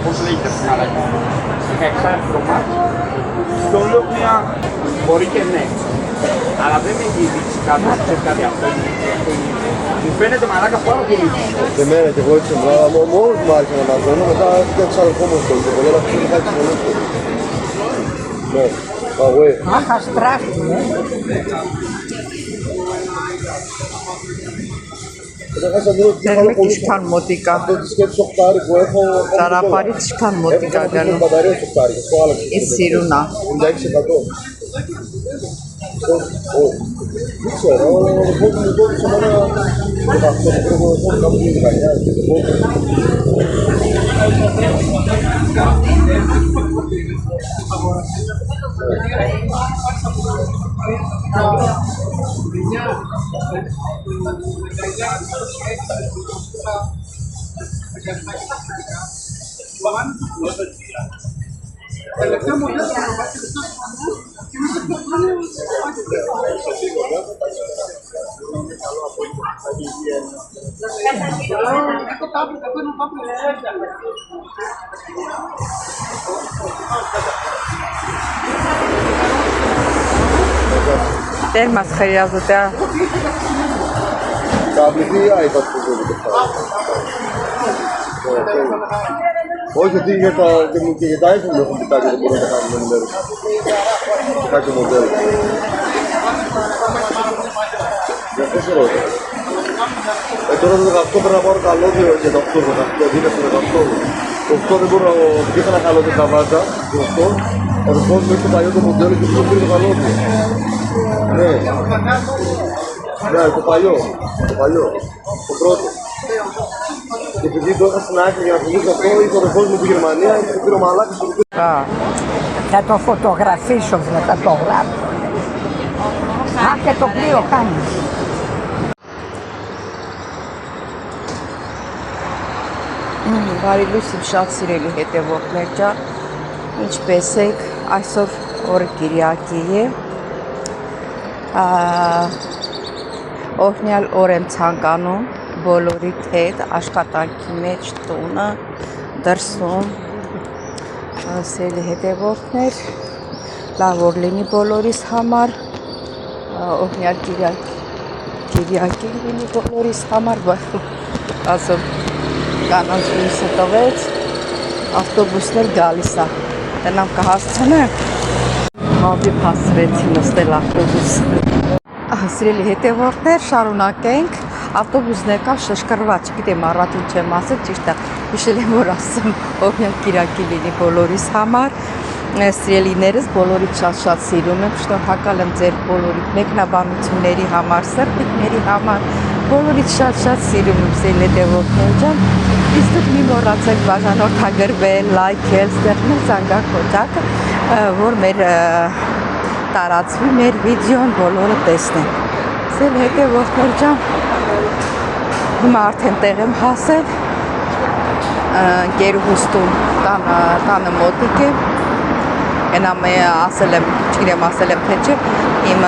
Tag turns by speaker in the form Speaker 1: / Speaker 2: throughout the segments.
Speaker 1: Posleiters nalai. Hektar Roma. Dolognia Borikene. Avem indicato cerca di Dipende da malaga fuori che
Speaker 2: De mene che voi sembrava molto male con la zona, ma da pensare come sto, voleva finire con no, ma voi.
Speaker 3: Ага, страшно. Դերմեք իշքան մոտիկա, ճարապարից իշքան մոտիկա գնում, իս սիրունա։ Տերմաս խերիազոտյա
Speaker 2: Tableti iPad Hoje tinha que dar isso no computador por onde está o número. Está com o modelo. Já fechou. Então nós gastamos para amor calor de doctor, doctor, diga sobre doctor. Doctor de burro, diga na calor de cavada, doctor. O depois muito maior do modelo que tudo do calor. Não, copaiou. O pronto. Και επειδή τώρα στην άκρη για να φύγει αυτό, είπε ο κόσμος στη Γερμανία, και πήρε ο μαλάκας του.
Speaker 3: Θα το φωτογραφίσω μετά το γράφω. Α, και το πλοίο κάνει.
Speaker 4: Բարի լույս իմ շատ սիրելի հետևորդներ ջան, ինչպես եք, այսօր օրը Կիրյակի է, օրհնյալ օր եմ ցանկանում բոլորիդ հետ աշխատանքի մեջ տունը դրսում սիրելի հետևորդներ, լավ օր լինի բոլորիս համար, օրհնյալ Կիրյակի լինի բոլորիս համար, ասում կանանց լույսը տվեց, ավտոբուսն էլ գալիս է, տնամ կհասցնեմ, հավի փասրեցի նստել ավտոբուսը։ Սիրելի հետևորդներ, շարունակենք, ավտոբուսն եկավ շշկռված, չգիտեմ առատուն չեմ ասել, ճիշտ է, հիշել եմ որ ասեմ, օրհնյալ Կիրակի լինի բոլորիս համար, սիրելիներս բոլորիդ շատ սիրում եմ, շնորհակալ եմ ձեր բոլորիդ մեկնաբանությունների համար, սրտիկների համար, բոլորիդ շատ սիրում եմ սիրելի հետևորդներ ջան, իսկ դուք մի մոռացեք բաժանորդագրվել, լայքել, ստեղնել զանգակոճակը, որ մեր տարածվի մեր վիդեոն բոլորը տեսնեն։ Սիրելի հետևորդներ ջան, հիմա արդեն տեղ եմ հասել, գերուհուստում տանը մոտիկ է, ենամ ասել եմ, չգիտեմ ասել եմ թե չէ, իմ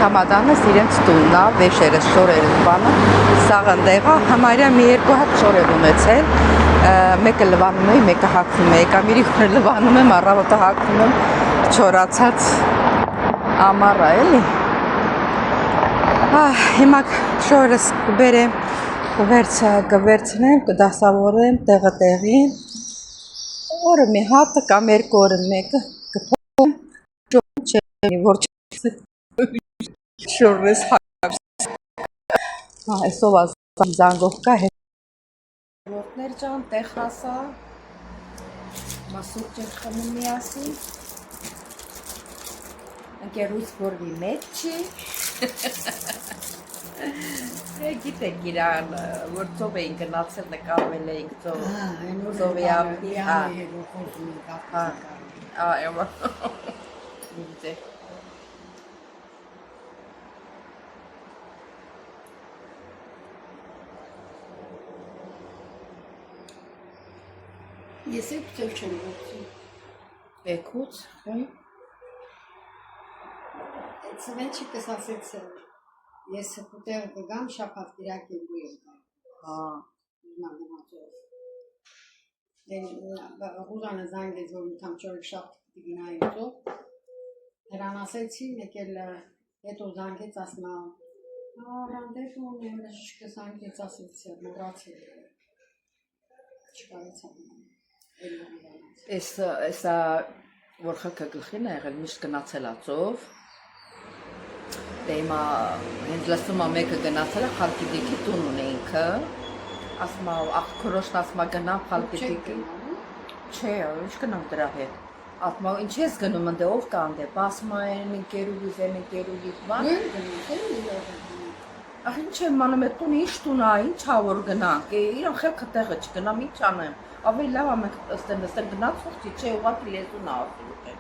Speaker 4: չամադանս իրենց տունն է, վեշերս, շորերս բանը, սաղ ընդեղա, համարյա մի երկու հատ շոր եմ ունեցել, մեկը լվանում եմ, մեկը հագվում եմ, եկամիրի խունը լվանում եմ, առավոտը հագվում եմ, չորացած ամառա էլի, հիմա շորերս կբերեմ, կվերցնեմ, կդասավորեմ տեղը տեղին, օրը մի հատը կամ երկու օրը մեկը կփոխեմ, որ շորերս այսով զանգով կա հետևորդներ ջան, տեղ հասա, մասուկ չենք խմում միասին, ընկերուց որվի մեջ չի, գիտեք իրան, որ ծով էին գնացել, նկարվել էինք ծովի ապի,
Speaker 3: Ես էլ փտել չեմ ողջին։
Speaker 4: Էքուց,
Speaker 3: Սվենչիկս ասեց, ես փտել կգամ շաբաթ կիրակի դու եմ։
Speaker 5: Ուզանը զանգեց, որ անգամ չորեքշաբթի գնայինցով, նրան ասեցի, մեկ էլ հետո զանգեց, ասում ռանդեվու ունեմ, չկզանգեց, ասեցի, մոռացել չկարեցան։
Speaker 4: Էսա որ խելքը գլխին է եղել միշտ գնացել ածով, դե հիմա հենց լսում եմ մեկը գնացել է Խալկիդիկի տուն ունեինքը, ասում եմ աղքորոշն ասում եմ գնամ Խալկիդիկի, չէ, ինչ գնամ դրա հետ, ասում եմ ինչ ես գնում ընդ ով կա ընդ, ասում եմ ընկերուհիս են ընկերուհիս բան, ախ ինչ եմ անում այդ տունը ինչ տուն է, ինչ ա որ գնանք, իրան խելքը տեղը չգնամ, ինչ անեմ, ավելի լավ ամենք ըստեն գնաց ուղղի, չէ ուղղակի լեզուն ա ասում եմ։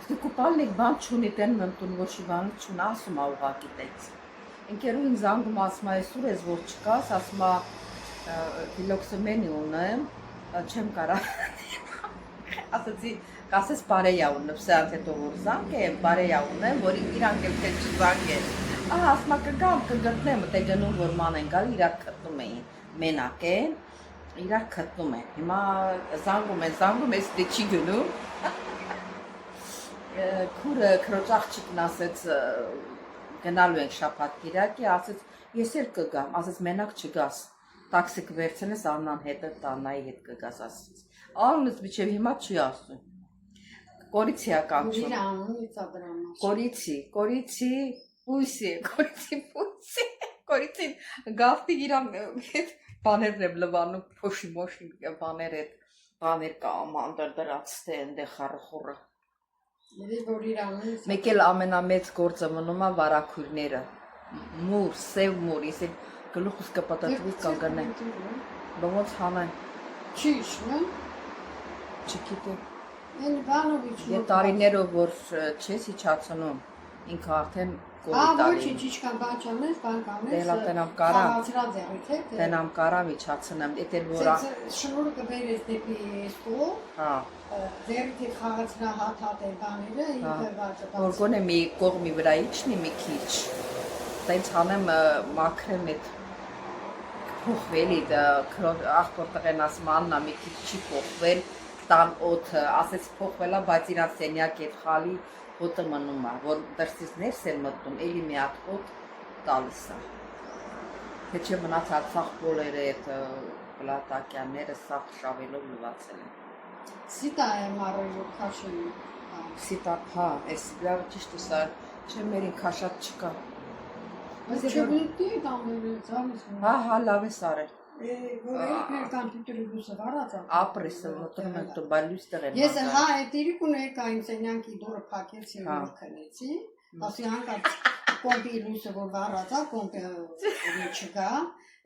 Speaker 4: Դիկուպալնիկ բան չունի տենում եմ տուն ոչի բան չուն ասում ա ուղղակի տեց։ Ընկերուհին զանգում ասում ա այսօր ես որ չկաս, ասում ա ֆիլոքսոմենի ունեմ, չեմ կարա։ Ասացի կասես բարեյա ունեմ, սրանց հետո որ զանգեմ, բարեյա ունեմ, որ իրանք էլ թե չզանգեն։ Ահա ասում ա կգամ, կգտնեմ, դե գնում որ ման են գալի, իրար գտնում էին, մենակ են, իրար գտնում են։ Հիմա զանգում ես դե չի գնում։ Քուրը քրոջ աղջիկն ասեց գնալու ենք շաբաթ կիրակի, ասեց ես էլ կգամ, ասեց մենակ չգաս, տաքսի կվերցնես Աննան հետ, Աննայի հետ կգաս, ասեց։ Անունս միջև հիմա չի ասում։ Կորիցի ա կանչում։ Կորիցի, գավտի իրան բաներն եմ լվանում, փոշի մոշի բաներ հետ, բաներ կա ամանդր դրած թե ընդեղ խառխուրը։ Մեկ էլ ամենամեծ գործը մնում է վարակույրները, մուր, սև մուր, ես էլ գլուխս կպատատվից կանգնեմ, բոնց հանեմ, չգիտեմ, ետ տարիներով որ չես իչացնում, ինքը արդեն կորի տարին, տենամ կարամ իչացնեմ, ետ էլ որ
Speaker 5: շնորը կվերես դեպի ստով, ձերքի խաղացնա հատ է բաները,
Speaker 4: որ գոնե մի կողմի վրա իչնի մի քիչ, տենց հանեմ մաքրեմ էտ փոխվելի, աղբոր տղեն ասում Աննա մի քիչ չի փոխվել, տան օդը, ասեց փոխվելա, բայց իրանց սենյակ էտ խալի հոտը մնում է, որ դրսից ներս են մտնում, էլի մի հատ հոտ տալիս է, թե չէ մնացած սաղ բոլերը էտ պլատակյանները սաղ շավելով լվացել են։
Speaker 5: Սիտա է մարոյով քաշում։
Speaker 4: Սիտա, հա, ես լավ ճիշտ է սա, չէ մերին քաշատ չկա։
Speaker 5: Չգուտի տամերը ծամս։
Speaker 4: Հա, լավ ես արել։
Speaker 5: Որ եկներ կամպյուտերի լույսը վառած է։
Speaker 4: Ապրեսը մտնում ենք դու բալյուս տեղ են։
Speaker 5: Ես հա էտիրիկ ունեի իմ սենյակի դուրը փակեցի ու քնեցի։ Ասի հանկարծ կոմպի լույսը որ վառած է, կոմպի չկա։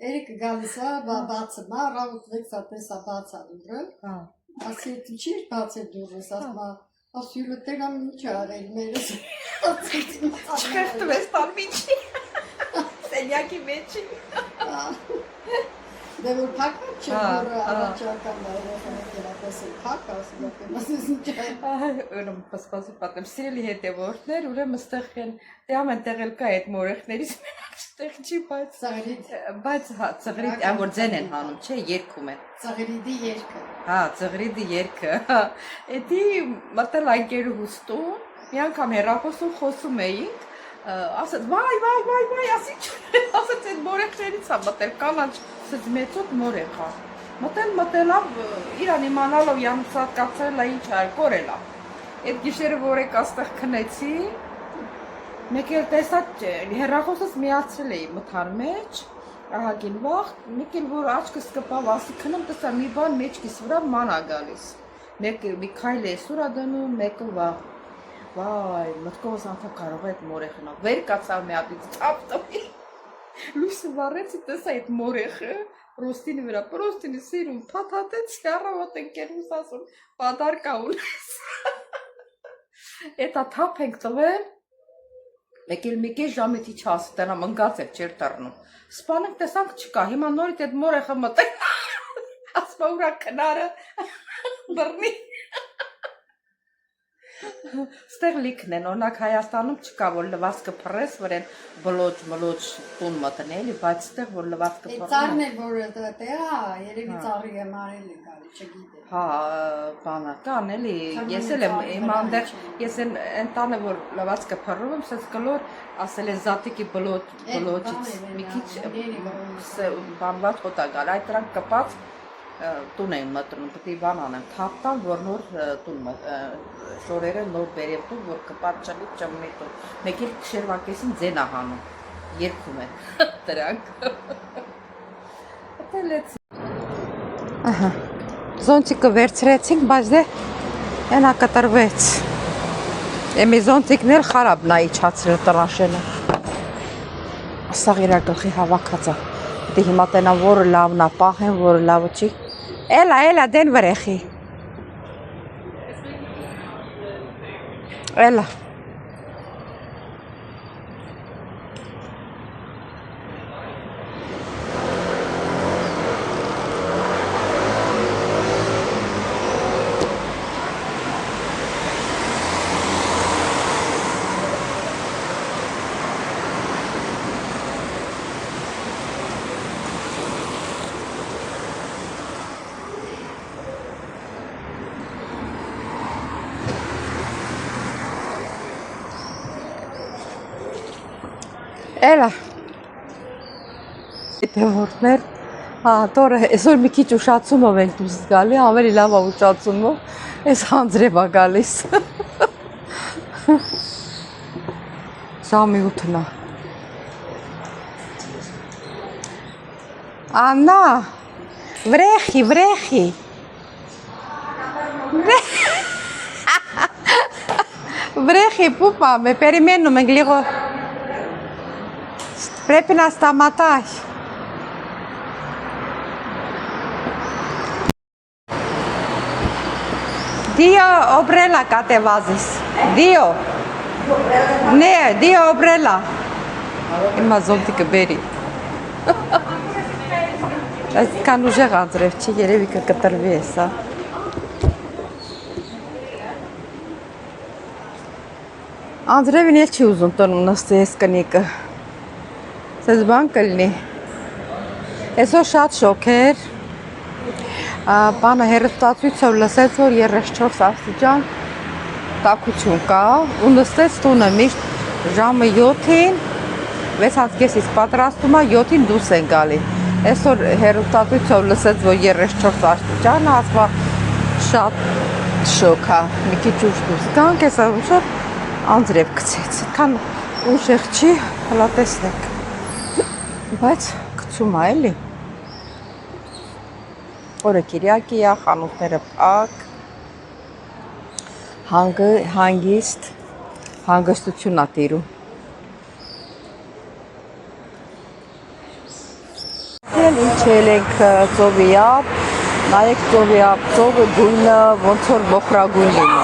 Speaker 5: Երեք գալիս է, բացում է, ռավուտ 6 տեսա բացա դուրը։ Հա։ Ասի չի բացել դուրս, ասի լուտերամ ինչ արել մերս։
Speaker 4: Չխեղդվես տան միջի։ Սենյակի մեջի։
Speaker 5: Դե որ փակա չէ, որ առաջական բայրեխանը կերապեսել փակ, ասում ասես ինչ է։
Speaker 4: Ուրեմն պասպասի պատեմ, սիրելի հետևորդներ, ուրեմն ստեղ են, դե ամեն տեղ էլ կա այդ մորեխներից մենակ ստեղ չի, բայց հա, ծղրիդ, այն որ ձեն են հանում, չէ, երգում են։
Speaker 5: Ծղրիդի երգը։
Speaker 4: Հա, ծղրիդի երգը, էդի մտել անկերուհուս տուն, մի անգամ հեռախոսում խոսում էինք, ասեց, վայ, ասեց այդ մորեխներից ա մտել, կանաչ, ասեց մեծոտ մորեխ ա, մտելավ, իրան իմանալով յանցատ կացել է ինչ այլ կորել ա, այդ գիշերը որ եք աստեղ քնեցի, մեկ էլ տեսած հեռախոսս միացրել էի մթար մեջ, ահագին վաղ, մեկ էլ որ աչքս կպավ, ասի քնեմ տեսա մի բան մեջքիս վրա ման ա գալիս, մի քայլ է սուր ա դնում, մեկը վաղ, վայ, մտքովս անդա կարող է այդ մորեխնով, վեր կացավ մի հատից ծապտովի, լույսը վառեցի տեսա այդ մորեխը, պրոստինի վրա, պրոստինի սիրում, պաթատեցի առավոտ ընկերուս ասում, պադարկա ունես, էտա թապ ենք տվել, մեկ էլ մի կես ժամից իչ ասի տնամ ընգած էր չեր տռնում, սպանենք տեսանք չկա, հիմա նորից այդ մորեխը մտել, ասմա ուրա կնարը բռնի, Ստեղ լիքն են, օրինակ Հայաստանում չկա, որ լվացքը փռես, վրեն բլոջ տուն մտնելի, բայց ստեղ որ լվացքը փռում։
Speaker 5: Ծառն է, որ տեղա, երևի ծառի եմ արել է գալի, չգիտեմ։
Speaker 4: Հա, բանը կան էլի, ես էլ եմ իմ այնտեղ, ես այն տանը որ լվացքը փռում եմ, սենց կլոր ասել են զատիկի բլոջից մի քիչ բանված հոտ է գալ, այդ դրանք կպած տուն էին մտնում, պետք է բան անեմ, թափ տան, որ նոր տուն շորերը նոր բերեմ տուն, որ կպած չլի չմնի տուն, մեկ էլ քշերվակեսին ձեն ահանում, երկում են դրանք, Զոնտիկը վերցրեցինք, բայց դե ենա կտրվեց, եմի զոնտիկն էլ խարաբն է իչացրել տրաշելը, ասաղ իրա գլխի հավաքած է, դե հիմա տենա որը լավն է պահեն, որը լավը չի, Էլա, դեն վրեխի, Էլա, Էլա, դեվորներ, տորը, այսօր մի քիչ ուշացումով ենք դուս գալի, ավելի լավ է ուշացումով, այս հանձրև է գալիս, ժամի 8-ն է, Աննա, վրեխի, պուպա, me περιμένουμε λίγο. Πρέπει να σταματάς. Δύο ομπρέλα κατεβάζεις. Δύο. Ναι, δύο ομπρέλα. Είμαι ζώτη και μπέρι. Κάνω ζεγάντρευ, και γερεύει και καταρβίασα. Անդրևին էլ չի ուզում տոնում նստի այս կնիկը, սեզ բան կլնի, այսօր շատ շոք էր, բանը հեռուստացույցով լսեց, որ 34 աստիճան տաքություն կա, ու նստեց տունը միշտ ժամը 7-ին, 6:30-ից պատրաստում է, 7-ին դուրս են գալի, այսօր հեռուստացույցով լսեց, որ 34 աստիճան, ասվա շատ շոք է, մի քիչ ուշ դուրս գանք, այս ուշը Անձրև գցեց, կան ուժեղ չի, հլա տեսնեք, բայց գցում է էլի, օրը կիրյակի է, խանութները փակ, հանգստություն է տիրում։ Էլ ինչել ենք ծովի ապ, նայեք ծովի ապ, ծովը գույնը ոնց որ մոխրագույն լինի։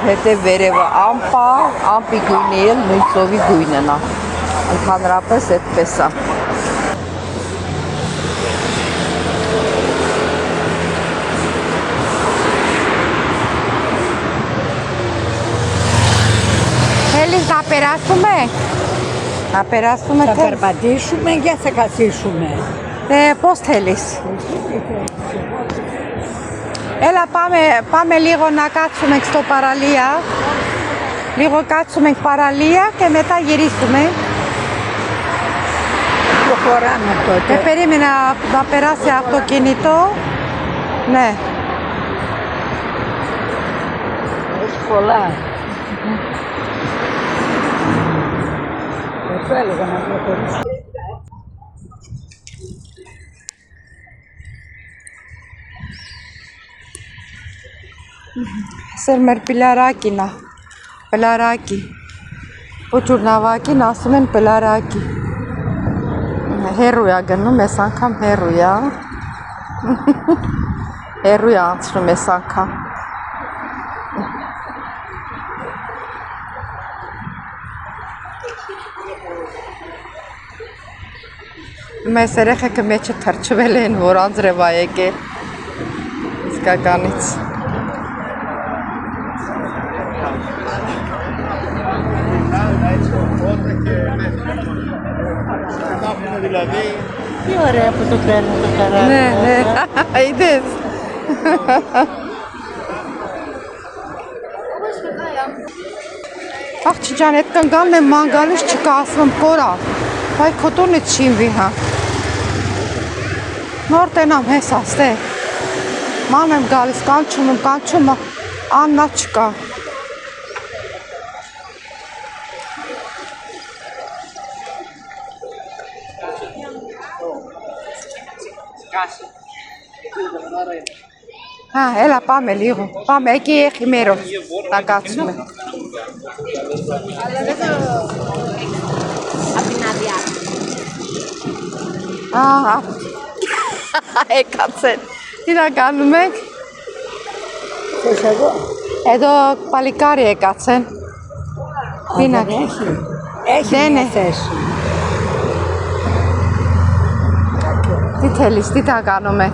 Speaker 4: Հետև վերևը ամպա, ամպի գույնի էլ նույն ծովի գույնն է, ընդհանրապես այդպես է։ Հելիս ապերասում ենք,
Speaker 3: Դիշում ենք, ես եկա սիշում ենք։
Speaker 4: դե պոստ հելիս։ Էլա պամե լիղո նակացում ենք ստո պարալիա, լիղո կացում ենք պարալիա, կե մետա երիսում ենք։ Դեպերի մենա դապերասի ավտոկինիտո, նե։
Speaker 3: Շկոլա։
Speaker 4: Սեր մեր պիլարակին է, պլարակի, պոչուրնավակին ասում են պլարակի, հերու է գնում, ես անգամ հերու է, հերու է անցնում ես անգամ, մեզ երեխեքը մեջը թրջվել են, որ անձրև է եկել, իսկականից։
Speaker 6: Τι ωραία που το παίρνω το καράβι.
Speaker 4: Ναι, ναι. Είδες. Աղջի ջան, այդ կնգալն եմ ման գալիս չկա, ասում եմ կորա, բայ քոտոնը չինվի հա։ Նոր տենամ հես աստե, ման եմ գալիս, կանչում, աննա չկա։ Հա, έλα πάμε λίγο, πάμε, εκεί έχει μέρος, να κάτσουμε.
Speaker 6: Απ' την άδεια.
Speaker 4: Α, έκατσε. Τι να κάνουμε.
Speaker 3: Θες εδώ.
Speaker 4: Εδώ παλικάρι έκατσε. Τι να
Speaker 3: Δεν έχει. Έχει
Speaker 4: Δεν
Speaker 3: μια
Speaker 4: είναι.
Speaker 3: θέση.
Speaker 4: Τι θέλεις, τι θα κάνουμε.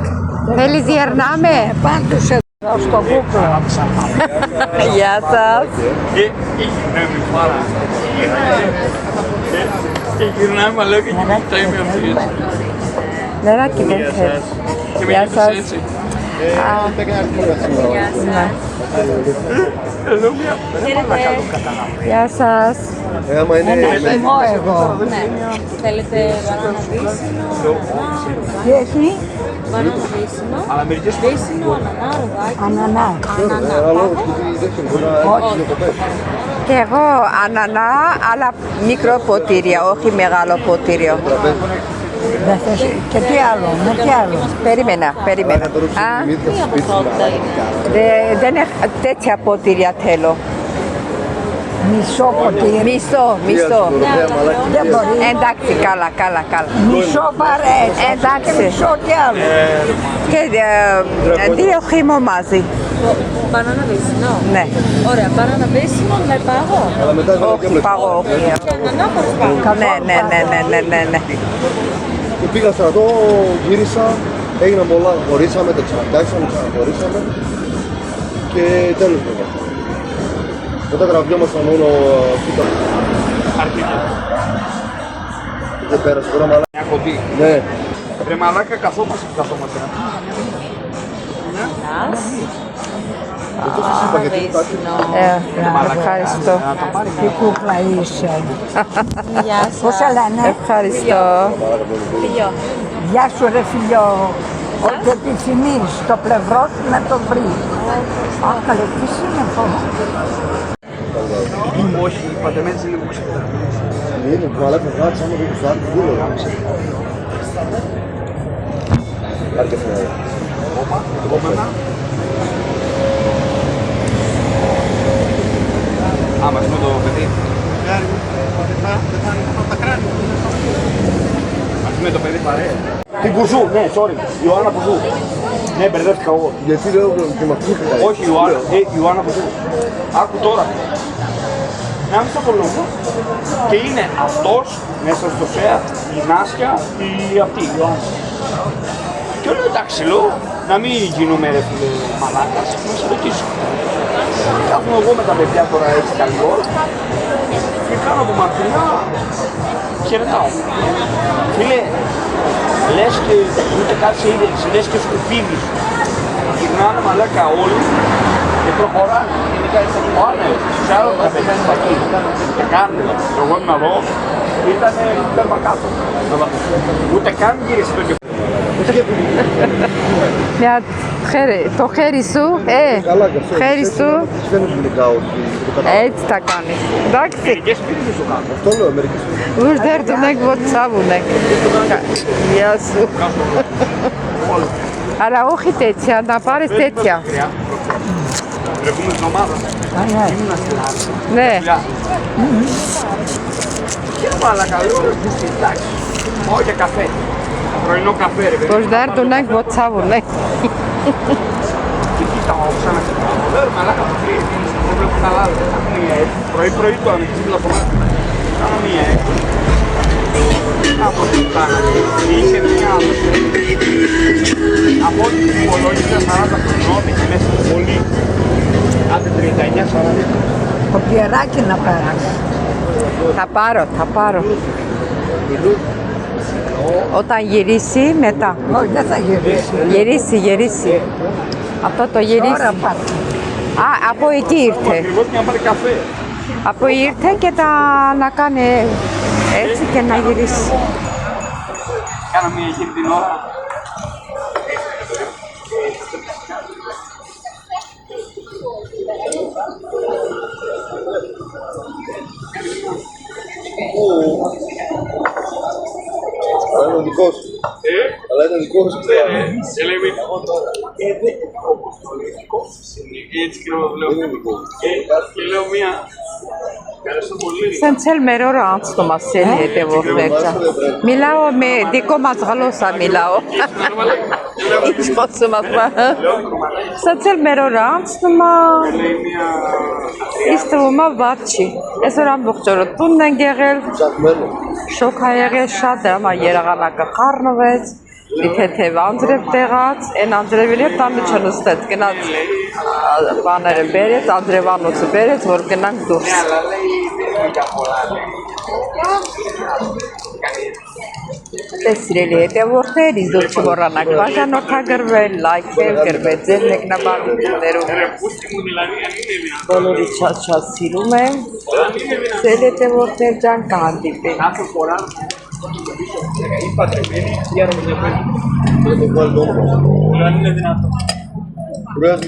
Speaker 4: Θέλεις διερνάμε.
Speaker 3: Πάντως εδώ στο κούκλο.
Speaker 4: Γεια σας.
Speaker 1: Και γυρνάμε πάρα. Και γυρνάμε, αλλά και κοιτάει με αυτή έτσι.
Speaker 4: Νεράκι δεν θέλεις.
Speaker 1: Και με
Speaker 4: Γεια
Speaker 1: γυρνάς
Speaker 4: σας.
Speaker 1: έτσι.
Speaker 4: Γεια σας.
Speaker 2: Άμα είναι
Speaker 3: Θυμώ εγώ.
Speaker 6: Θέλετε μπανάνα βύσσινο,
Speaker 3: Τι έχει.
Speaker 6: μπανάνα βύσσινο,
Speaker 1: Αλλά μερικές
Speaker 6: βύσσινο, ανανά, ροδάκι.
Speaker 3: Ανανά.
Speaker 2: ένα λόγο που δεν συμφωνώ να το πέσει.
Speaker 4: Και εγώ ανανά, αλλά μικρό ποτήρια, όχι μεγάλο ποτήριο.
Speaker 3: Δεν θες. Και τι άλλο. Με τι άλλο.
Speaker 4: Περίμενα. Α,
Speaker 6: Τι αποφότητα είναι.
Speaker 4: δεν έχω τέτοια ποτήρια θέλω.
Speaker 3: Μισό ποτήρι.
Speaker 4: Μισό.
Speaker 3: Δεν μπορεί.
Speaker 4: Εντάξει, καλά.
Speaker 3: Μισό παρές.
Speaker 4: Εντάξει.
Speaker 3: Και μισό τι άλλο.
Speaker 4: Και 2 χύμο μαζί.
Speaker 6: Μπανάνα βύσσινο.
Speaker 4: Ναι.
Speaker 6: Ωραία, μπανάνα βύσσινο με πάγο.
Speaker 2: Αλλά μετά δεν
Speaker 4: Όχι παγώ.
Speaker 6: Και ανανά χωρίς πάγο.
Speaker 4: Ναι.
Speaker 2: Και πήγα στρατό, γύρισα, έγιναν πολλά, χωρίσαμε, τα ξανατάξαμε, ξαναχωρίσαμε και τέλος μετά. Μετά τραβιόμασταν όλο κοίτα.
Speaker 1: αρχίδια.
Speaker 2: Δεν πέρασε τώρα μαλάκα.
Speaker 1: Μια κοντή.
Speaker 2: Ναι.
Speaker 1: Ρε μαλάκα καθόμαστε.
Speaker 2: Αυτό σας είπα γιατί υπάρχει.
Speaker 4: Ευχαριστώ.
Speaker 3: Τι κούκλα είσαι.
Speaker 6: Γεια σας.
Speaker 3: Πώς σε λένε.
Speaker 4: Ευχαριστώ.
Speaker 6: Φιλιό.
Speaker 3: Γεια σου ρε φιλιό. Ό,τι επιθυμείς. Το πλευρό σου να το βρει. Αχ, καλέ, τι σύννεφο.
Speaker 1: Όχι, οι παντεμένες είναι λίγο ξεκινημένες.
Speaker 2: Είναι μαλάκα γάτσα, άμα δεν τους άρκει, δούλευε. Άρκε φινάλε.
Speaker 1: Επόμενα. Άμα είναι το παιδί. Ας πούμε το παιδί παρέα. Την Πουζού, ναι, sorry. Ιωάννα Πουζού. Ναι, μπερδεύτηκα εγώ.
Speaker 2: Γιατί λέω και με ακούστηκα.
Speaker 1: Όχι, Ιωάννα Πουζού. Άκου τώρα. Να μην στο κολόμβο. Και είναι αυτός μέσα στο ΣΕΑ, η Νάσια, η αυτή, η Ιωάννα. Και λέω εντάξει, λέω, να μην γίνομαι ρε φίλε μαλάκας, να σε ρωτήσω. Κάθομαι εγώ με τα παιδιά τώρα έτσι καλή ώρα και κάνω από μακριά, χαιρετάω. Φίλε, λες και ούτε κάτι σε είδες, λες και σκουπίδι σου. Γυρνάνε μαλάκα όλοι και προχωράνε. Γενικά έτσι από πάνε, σε άλλο τα παιδιά είναι εκεί. Και κάνουν, εγώ ήμουν εδώ, ήταν τέρμα κάτω. Ούτε καν γύρισε το κεφάλι.
Speaker 4: Το χέρι σου,
Speaker 2: Καλά και αυτό.
Speaker 4: χέρι σου,
Speaker 2: Της φαίνεται γενικά ότι το καταλάβει.
Speaker 4: έτσι τα κάνεις. Εντάξει.
Speaker 1: Μερικές σπίτες το κάνουν.
Speaker 2: Αυτό λέω, μερικές φορές.
Speaker 4: Ουρδέρτουνεκ, βοτσάβουνεκ. Γεια σου. Αλλά όχι τέτοια, να πάρεις τέτοια.
Speaker 1: Προηγούμενη εβδομάδα ήμουνα στην Άρη.
Speaker 4: Ναι.
Speaker 1: Δουλειά. Και μαλάκα, λέω, εντάξει, πάω για καφέ. Πρωινό καφέ ρε παιδί.
Speaker 4: Ουρδέρτουνεκ, βοτσάβουνεκ.
Speaker 1: Και κοίταω ξανακοιτάω. Λέω ρε μαλάκα, δεν βλέπω καλά, δεν θα μία έτσι. Πρωί το ανοίξεις την λαφωνάτη. Κάνω μία έτσι. Από ό,τι κάναμε. Είχε μία από ό,τι υπολόγιζα 40 χρονών, είχε μέσα πολύ. Άντε 39-40.
Speaker 3: Το πιεράκι να πέρασε.
Speaker 4: Թապարո։ Όταν γυρίσει μετά.
Speaker 3: Όχι, δεν θα γυρίσει.
Speaker 4: Γυρίσει. Αυτό το γυρίσει.
Speaker 3: Τώρα πάτε.
Speaker 4: Α, από εκεί ήρθε.
Speaker 1: Ακριβώς και να πάρει καφέ.
Speaker 4: Από ήρθε και να κάνει έτσι και να γυρίσει.
Speaker 1: Κάνα μία γύρι την ώρα.
Speaker 2: Αλλά είναι δικό σου. Αλλά είναι δικό σου.
Speaker 1: Έτσι και να το βλέπω. Και λέω μία. Ευχαριστώ πολύ.
Speaker 4: Սենց էլ մեր օրը անցնում է սելի հետևորդներ ջան։ Միլաո մե դիկո մազղալոսա միլաո։ Ինչ խոսում ասма։ Սենց էլ մեր օրը անցնում է։ Իսկ թվում է վատ չի։ Այսօր ամբողջ օրը տունն են եղել,
Speaker 2: Ψαχμένο.
Speaker 4: շոկ ա եղել շատ, դրա երաղանակը խառնվեց։ Մի թեթև անձրև տեղած, այն անձրևի հետ տանը չնստեց, գնաց բաները բերեց, անձրևանոցը բերեց, որ գնանք դուրս։ Դե սիրելի հետևորդներ, իզուր չմոռանաք բաժանորդագրվել, լայքել, գրվել ձեր մեկնաբանություններով։ Բոլորի շատ սիրում եմ։ Ձեր հետևորդներ ջան կհանդիպենք։
Speaker 2: Είναι το κουβάλι το όνομα.
Speaker 1: Δεν είναι δυνατό.
Speaker 2: Κουράζει